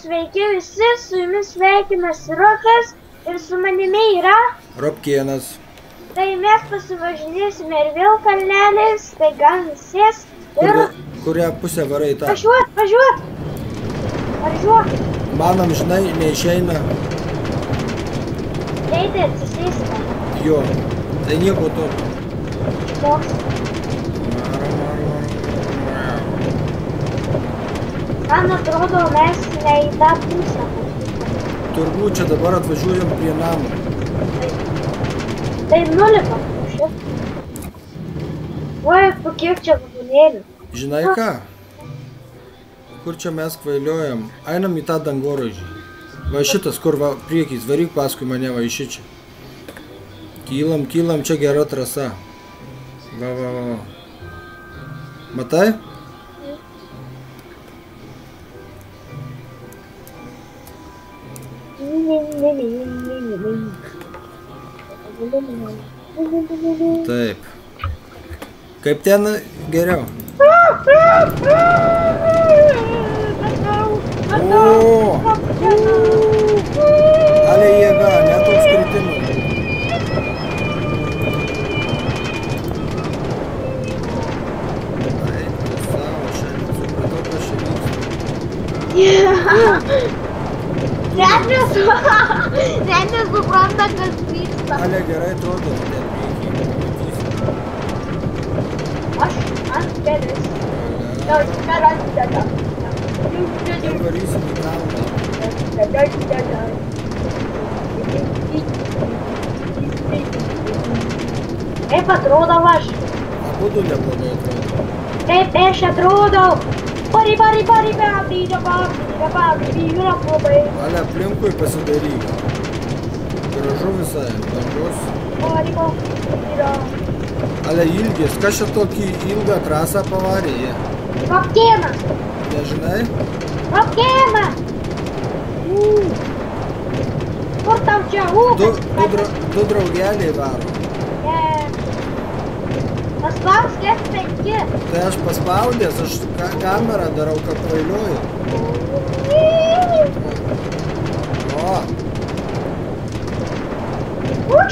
sveiki visi, su jumis sveikinasi Rokas ir su manimi yra Ropkėnas. Tai mes pasivažinėsime ir vėl kalneliais, tai galim sės ir... Kurią pusę varai tą? Važiuot! Manom, žinai, neišeina. Greitai atsisėsime. Jo, tai nieko to. Išmoks. Man atrodo, mes ne į tą pusę. Turbūt čia dabar atvažiuojam prie namų. Tai nulipam šit. Oi, po kiek čia vagonėlių. Žinai ką? Kur čia mes kvailiojam? Einam į tą dangoraižį. Va šitas, kur va priekis, varyk paskui mane va iš čia. Kylam, čia gera trasa. Va. Matai? Taip. Kaip ten geriau? O! Ale jėga, netoks kritimas. Taip, tu savo, šiandien supratau, kas čia vyksta. Net nesupranta, kas vyksta. Ale gerai atrodo, tu ten priekį pamatysi. Aš ant kelias. Ten varysim į kalną. Kaip atrodo aš? Abudu neblogai atrodo. Kaip aš atrodau? Bari, Ale aplinkui pasidaryk. Gražu visai, dangus. Ale ilgis, kas čia tokį ilgą trasą pavarė? Ropkėnas. Nežinai? Ropkėnas. Kur tau čia Du draugeliai varo. Paspauskės 5. Tai aš paspaudęs, aš kamerą darau, kad kvailiuoju. O.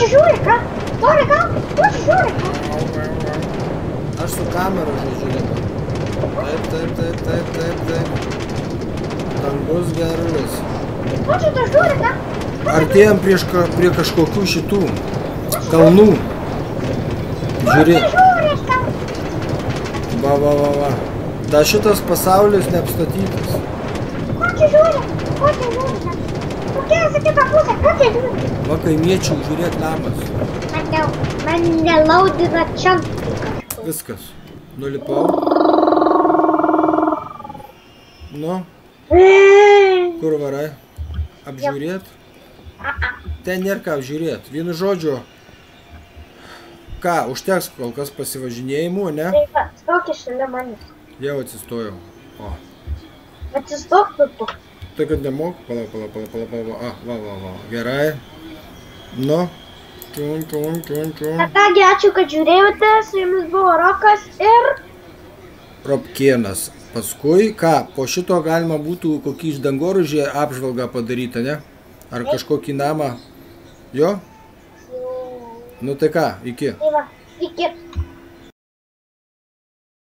Čia žiūri, ką? Čia žiūri, ką? Aš su kamera žodžiu dabar. Taip. Dangus gerulis. Čia tu žiūri, ką? Artėjam prie kažkokių šitų kalnų. Žiūrėk. Va. Da šitas pasaulis neapstatytas. Ko čia žiūri? Kokia esi kita pusė? Ko čia žiūri? Va kaimiečių, žiūrėk namas. Man nelaudina čia. Viskas. Nulipau. Nu. Kur varai? Apžiūrėt? Ten nėra ką apžiūrėt. Vienu žodžiu. Ką, užteks kol kas pasivažinėjimų, ne? Taip, stokis šalia manęs. Jau atsistojau. O. Atsistok tu. Tai kad nemok? Pala. Va. Gerai. Nu. Čiun. Kągi, ačiū, kad žiūrėjote. Su jumis buvo Rokas ir... Ropkėnas. Paskui, ką, po šito galima būtų kokį iš dangoraižį apžvalgą padaryti, ne? Ar kažkokį namą? Jo? Nu tai ką, iki. Tai va, iki.